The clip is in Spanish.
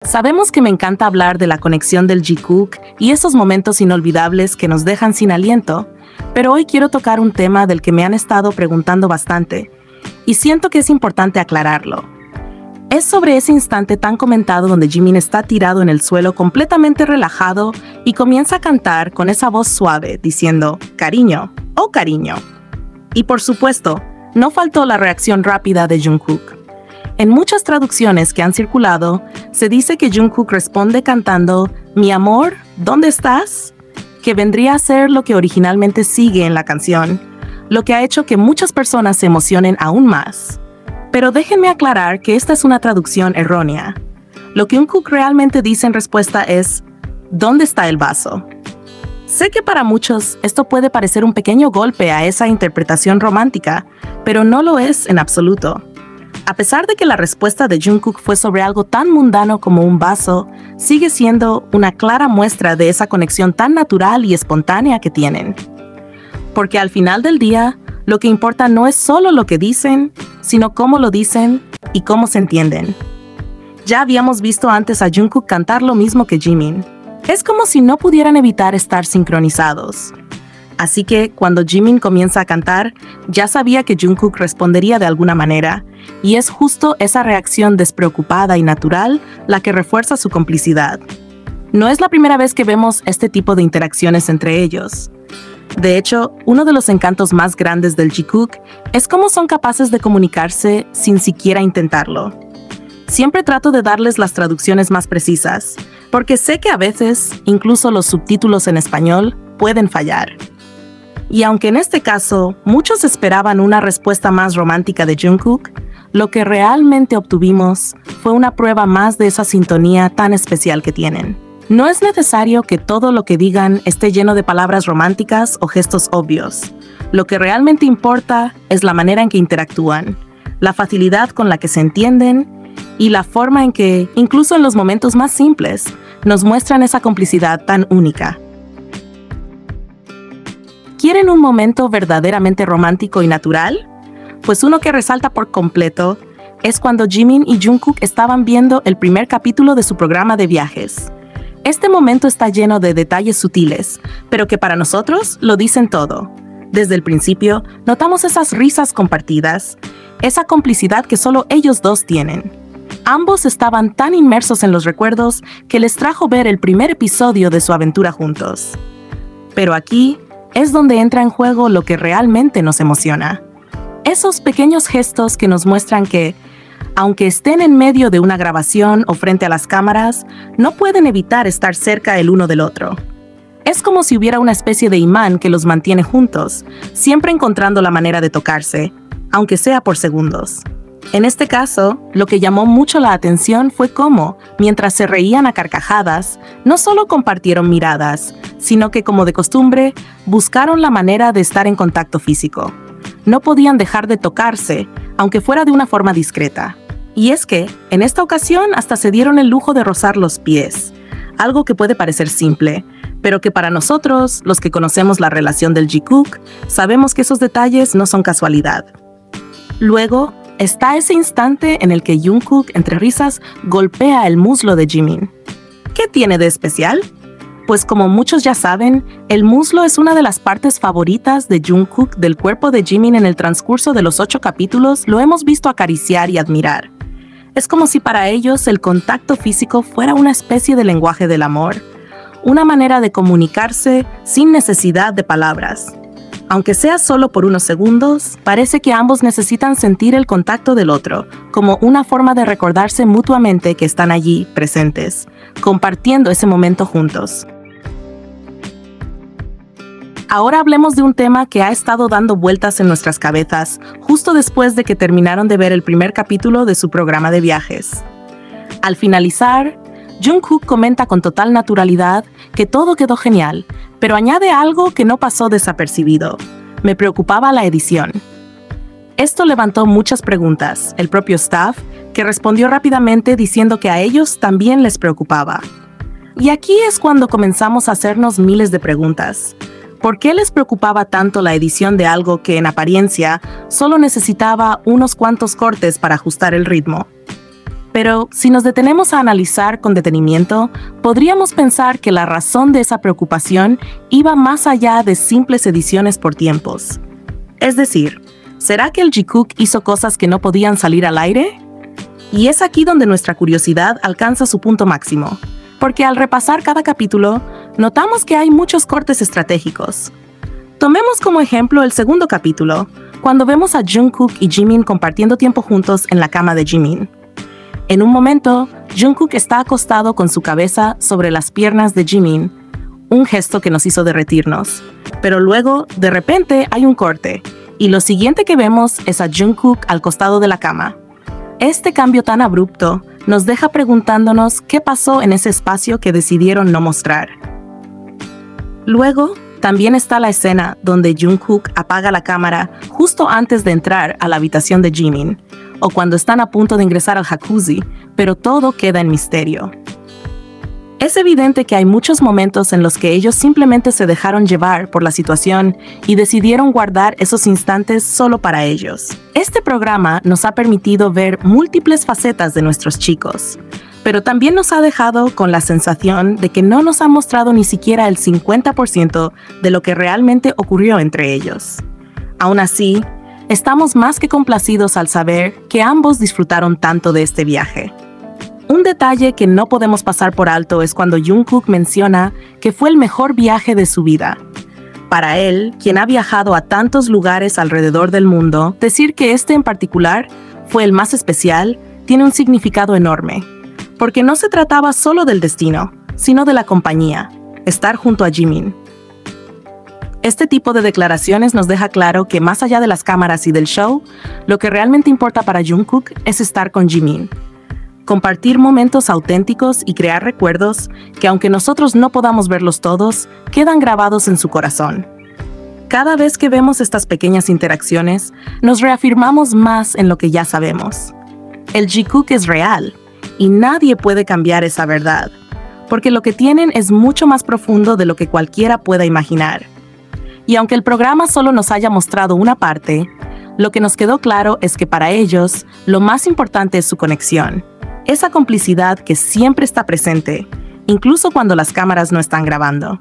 Sabemos que me encanta hablar de la conexión del Jikook y esos momentos inolvidables que nos dejan sin aliento, pero hoy quiero tocar un tema del que me han estado preguntando bastante, y siento que es importante aclararlo. Es sobre ese instante tan comentado donde Jimin está tirado en el suelo completamente relajado y comienza a cantar con esa voz suave diciendo «cariño» o «cariño». Y por supuesto, no faltó la reacción rápida de Jungkook. En muchas traducciones que han circulado, se dice que Jungkook responde cantando «Mi amor, ¿dónde estás?», que vendría a ser lo que originalmente sigue en la canción, lo que ha hecho que muchas personas se emocionen aún más. Pero déjenme aclarar que esta es una traducción errónea. Lo que Jungkook realmente dice en respuesta es «¿Dónde está el vaso?». Sé que para muchos esto puede parecer un pequeño golpe a esa interpretación romántica, pero no lo es en absoluto. A pesar de que la respuesta de Jungkook fue sobre algo tan mundano como un vaso, sigue siendo una clara muestra de esa conexión tan natural y espontánea que tienen. Porque al final del día, lo que importa no es solo lo que dicen, sino cómo lo dicen y cómo se entienden. Ya habíamos visto antes a Jungkook cantar lo mismo que Jimin. Es como si no pudieran evitar estar sincronizados. Así que, cuando Jimin comienza a cantar, ya sabía que Jungkook respondería de alguna manera, y es justo esa reacción despreocupada y natural la que refuerza su complicidad. No es la primera vez que vemos este tipo de interacciones entre ellos. De hecho, uno de los encantos más grandes del Jikook es cómo son capaces de comunicarse sin siquiera intentarlo. Siempre trato de darles las traducciones más precisas, porque sé que a veces, incluso los subtítulos en español, pueden fallar. Y aunque en este caso, muchos esperaban una respuesta más romántica de Jungkook, lo que realmente obtuvimos fue una prueba más de esa sintonía tan especial que tienen. No es necesario que todo lo que digan esté lleno de palabras románticas o gestos obvios. Lo que realmente importa es la manera en que interactúan, la facilidad con la que se entienden y la forma en que, incluso en los momentos más simples, nos muestran esa complicidad tan única. ¿Quieren un momento verdaderamente romántico y natural? Pues uno que resalta por completo es cuando Jimin y Jungkook estaban viendo el primer capítulo de su programa de viajes. Este momento está lleno de detalles sutiles, pero que para nosotros lo dicen todo. Desde el principio, notamos esas risas compartidas, esa complicidad que solo ellos dos tienen. Ambos estaban tan inmersos en los recuerdos que les trajo ver el primer episodio de su aventura juntos. Pero aquí es donde entra en juego lo que realmente nos emociona. Esos pequeños gestos que nos muestran que, aunque estén en medio de una grabación o frente a las cámaras, no pueden evitar estar cerca el uno del otro. Es como si hubiera una especie de imán que los mantiene juntos, siempre encontrando la manera de tocarse, aunque sea por segundos. En este caso, lo que llamó mucho la atención fue cómo, mientras se reían a carcajadas, no solo compartieron miradas, sino que, como de costumbre, buscaron la manera de estar en contacto físico. No podían dejar de tocarse, aunque fuera de una forma discreta. Y es que, en esta ocasión, hasta se dieron el lujo de rozar los pies, algo que puede parecer simple, pero que para nosotros, los que conocemos la relación del Jikook, sabemos que esos detalles no son casualidad. Luego, está ese instante en el que Jungkook, entre risas, golpea el muslo de Jimin. ¿Qué tiene de especial? Pues como muchos ya saben, el muslo es una de las partes favoritas de Jungkook del cuerpo de Jimin. En el transcurso de los 8 capítulos lo hemos visto acariciar y admirar. Es como si para ellos el contacto físico fuera una especie de lenguaje del amor, una manera de comunicarse sin necesidad de palabras. Aunque sea solo por unos segundos, parece que ambos necesitan sentir el contacto del otro, como una forma de recordarse mutuamente que están allí, presentes, compartiendo ese momento juntos. Ahora hablemos de un tema que ha estado dando vueltas en nuestras cabezas justo después de que terminaron de ver el primer capítulo de su programa de viajes. Al finalizar, Jungkook comenta con total naturalidad que todo quedó genial, pero añade algo que no pasó desapercibido. Me preocupaba la edición. Esto levantó muchas preguntas, el propio staff, que respondió rápidamente diciendo que a ellos también les preocupaba. Y aquí es cuando comenzamos a hacernos miles de preguntas. ¿Por qué les preocupaba tanto la edición de algo que en apariencia solo necesitaba unos cuantos cortes para ajustar el ritmo? Pero si nos detenemos a analizar con detenimiento, podríamos pensar que la razón de esa preocupación iba más allá de simples ediciones por tiempos. Es decir, ¿será que el Jikook hizo cosas que no podían salir al aire? Y es aquí donde nuestra curiosidad alcanza su punto máximo, porque al repasar cada capítulo, notamos que hay muchos cortes estratégicos. Tomemos como ejemplo el segundo capítulo, cuando vemos a Jungkook y Jimin compartiendo tiempo juntos en la cama de Jimin. En un momento, Jungkook está acostado con su cabeza sobre las piernas de Jimin, un gesto que nos hizo derretirnos. Pero luego, de repente, hay un corte, y lo siguiente que vemos es a Jungkook al costado de la cama. Este cambio tan abrupto nos deja preguntándonos qué pasó en ese espacio que decidieron no mostrar. Luego, también está la escena donde Jungkook apaga la cámara justo antes de entrar a la habitación de Jimin, o cuando están a punto de ingresar al jacuzzi, pero todo queda en misterio. Es evidente que hay muchos momentos en los que ellos simplemente se dejaron llevar por la situación y decidieron guardar esos instantes solo para ellos. Este programa nos ha permitido ver múltiples facetas de nuestros chicos, pero también nos ha dejado con la sensación de que no nos ha mostrado ni siquiera el 50% de lo que realmente ocurrió entre ellos. Aún así, estamos más que complacidos al saber que ambos disfrutaron tanto de este viaje. Un detalle que no podemos pasar por alto es cuando Jungkook menciona que fue el mejor viaje de su vida. Para él, quien ha viajado a tantos lugares alrededor del mundo, decir que este en particular fue el más especial tiene un significado enorme, porque no se trataba solo del destino, sino de la compañía, estar junto a Jimin. Este tipo de declaraciones nos deja claro que más allá de las cámaras y del show, lo que realmente importa para Jungkook es estar con Jimin. Compartir momentos auténticos y crear recuerdos que, aunque nosotros no podamos verlos todos, quedan grabados en su corazón. Cada vez que vemos estas pequeñas interacciones, nos reafirmamos más en lo que ya sabemos. El Jikook es real, y nadie puede cambiar esa verdad, porque lo que tienen es mucho más profundo de lo que cualquiera pueda imaginar. Y aunque el programa solo nos haya mostrado una parte, lo que nos quedó claro es que para ellos, lo más importante es su conexión. Esa complicidad que siempre está presente, incluso cuando las cámaras no están grabando.